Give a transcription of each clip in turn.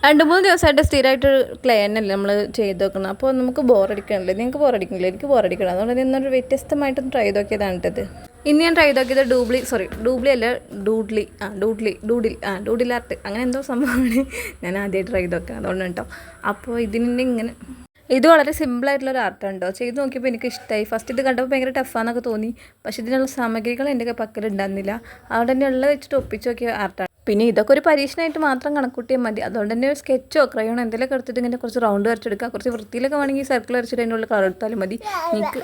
2-3 ദിവസമായിട്ട് സ്ഥിരമായിട്ട് ക്ലേ തന്നെയല്ലേ നമ്മൾ ചെയ്ത് വെക്കണം. അപ്പോൾ നമുക്ക് ബോറടിക്കണല്ലേ? നിങ്ങൾക്ക് ബോറടിക്കണില്ല, എനിക്ക് ബോറടിക്കണം. അതുകൊണ്ട് തന്നെ ഇന്നൊരു വ്യത്യസ്തമായിട്ടൊന്ന് ട്രൈ ചെയ്ത് നോക്കിയതാണ് കേട്ടത്. ഇന്ന് ഞാൻ ട്രൈ ചെയ്ത് നോക്കിയത് ഡൂബ്ലി അല്ല ഡൂഡിൽ ആർട്ട് അങ്ങനെ എന്തോ സംഭവമാണ്. ഞാൻ ആദ്യമായിട്ട് ട്രൈ ചെയ്ത് നോക്കാം, അതുകൊണ്ടാണ് കേട്ടോ. അപ്പോൾ ഇതിൻ്റെ ഇങ്ങനെ ഇത് വളരെ സിമ്പിളായിട്ടുള്ളൊരു ആർട്ടാണ് കേട്ടോ. ചെയ്ത് നോക്കിയപ്പോൾ എനിക്ക് ഇഷ്ടമായി. ഫസ്റ്റ് ഇത് കണ്ടപ്പോൾ ഭയങ്കര ടഫാന്നൊക്കെ തോന്നി. പക്ഷേ ഇതിനുള്ള സാമഗ്രികൾ എൻ്റെ പക്കൽ ഉണ്ടായിരുന്നില്ല. അതുകൊണ്ട് തന്നെ ഉള്ളത് വെച്ചിട്ട് ഒപ്പിച്ച് നോക്കിയ ആർട്ടാണ്. പിന്നെ ഇതൊക്കെ ഒരു പരീക്ഷണമായിട്ട് മാത്രം കണക്കൂട്ടിയാൽ മതി. അതുകൊണ്ട് തന്നെ ഒരു സ്കെച്ചോ ക്രയോണോ എന്തെങ്കിലുമൊക്കെ എടുത്തിട്ട് ഇങ്ങനെ കുറച്ച് റൗണ്ട് വരച്ചെടുക്കുക. കുറച്ച് വൃത്തിയിലൊക്കെ വേണമെങ്കിൽ സർക്കിൾ വരച്ചിട്ട് അതിൻ്റെ ഉള്ളിൽ കളർ എടുത്താലും മതി. എനിക്ക്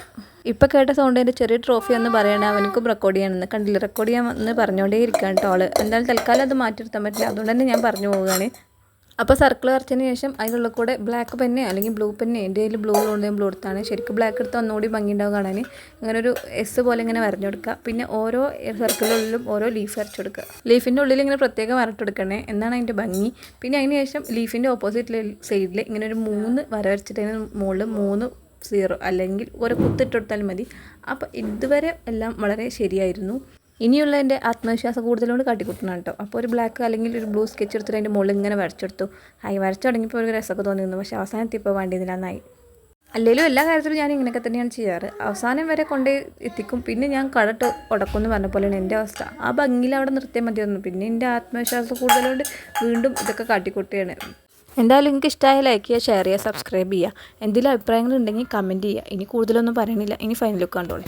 ഇപ്പോൾ കേട്ട സൗണ്ട് എൻ്റെ ചെറിയ ട്രോഫി എന്ന് പറയണേ അവനക്കും റെക്കോർഡ് ചെയ്യണമെന്ന് കണ്ടില്ല. റെക്കോർഡ് ചെയ്യാമെന്ന് പറഞ്ഞുകൊണ്ടേ ഇരിക്കുകയാണ് കേട്ടോ ആൾ. എന്തായാലും തൽക്കാലം അത് മാറ്റിയെടുത്താൻ പറ്റില്ല. അതുകൊണ്ട് തന്നെ ഞാൻ പറഞ്ഞു പോവുകയാണ്. അപ്പോൾ സർക്കിൾ വരച്ചതിന് ശേഷം അതിനുള്ള കൂടെ ബ്ലാക്ക് പെന്നെ അല്ലെങ്കിൽ ബ്ലൂ പെന്നെ, എൻ്റെ കയ്യിൽ ബ്ലൂ ഉള്ളത് ഞാൻ ബ്ലൂ എടുത്താണ്. ശരിക്കും ബ്ലാക്ക് എടുത്താൽ ഒന്നുകൂടി ഭംഗിയുണ്ടാവും കാണാൻ. അങ്ങനെ ഒരു എസ് പോലെ ഇങ്ങനെ വരഞ്ഞു കൊടുക്കുക. പിന്നെ ഓരോ സർക്കിളിനുള്ളിലും ഓരോ ലീഫ് വരച്ചു കൊടുക്കുക. ലീഫിൻ്റെ ഉള്ളിൽ ഇങ്ങനെ പ്രത്യേകം വരട്ടെടുക്കണേ, എന്നാണ് അതിൻ്റെ ഭംഗി. പിന്നെ അതിന് ശേഷം ലീഫിൻ്റെ ഓപ്പോസിറ്റ് സൈഡിൽ ഇങ്ങനെ ഒരു 3 വര വരച്ചിട്ട് അതിന് മുകളിൽ 3 0 അല്ലെങ്കിൽ ഒരു കുത്തിട്ടെടുത്താലും മതി. അപ്പോൾ ഇതുവരെ എല്ലാം വളരെ ശരിയായിരുന്നു. ഇനിയുള്ള എൻ്റെ ആത്മവിശ്വാസം കൂടുതലോട് കാട്ടിക്കൂട്ടണം കേട്ടോ. അപ്പോൾ ഒരു ബ്ലാക്ക് അല്ലെങ്കിൽ ഒരു ബ്ലൂ സ്കെച്ച് എടുത്തിട്ട് അതിൻ്റെ മുകളിൽ ഇങ്ങനെ വരച്ചെടുത്തു. വരച്ചു തുടങ്ങിയപ്പോൾ ഒരു രസമൊക്കെ തോന്നിയിരുന്നു. പക്ഷേ അവസാനത്തിപ്പോൾ വേണ്ടിയിരുന്നില്ല, നന്നായി. അല്ലെങ്കിലും എല്ലാ കാര്യത്തിലും ഞാൻ ഇങ്ങനെയൊക്കെ തന്നെയാണ് ചെയ്യാറ്. അവസാനം വരെ കൊണ്ട് എത്തിക്കും. പിന്നെ ഞാൻ കടട്ട് ഉടക്കുമെന്ന് പറഞ്ഞ പോലെയാണ് എൻ്റെ അവസ്ഥ. ആ ഭംഗിയിൽ അവിടെ നിർത്തിയാൽ മതിയൊന്നും. പിന്നെ എൻ്റെ ആത്മവിശ്വാസം കൂടുതലോട് വീണ്ടും ഇതൊക്കെ കാട്ടിക്കൂട്ടുകയാണ്. എന്തായാലും നിങ്ങൾക്ക് ഇഷ്ടമായ ലൈക്ക് ചെയ്യുക, ഷെയർ ചെയ്യുക, സബ്സ്ക്രൈബ് ചെയ്യുക. എന്തെങ്കിലും അഭിപ്രായങ്ങളുണ്ടെങ്കിൽ കമൻറ്റ് ചെയ്യുക. ഇനി കൂടുതലൊന്നും പറയണില്ല. ഇനി ഫൈനൽ ലുക്ക് കണ്ടോളൂ.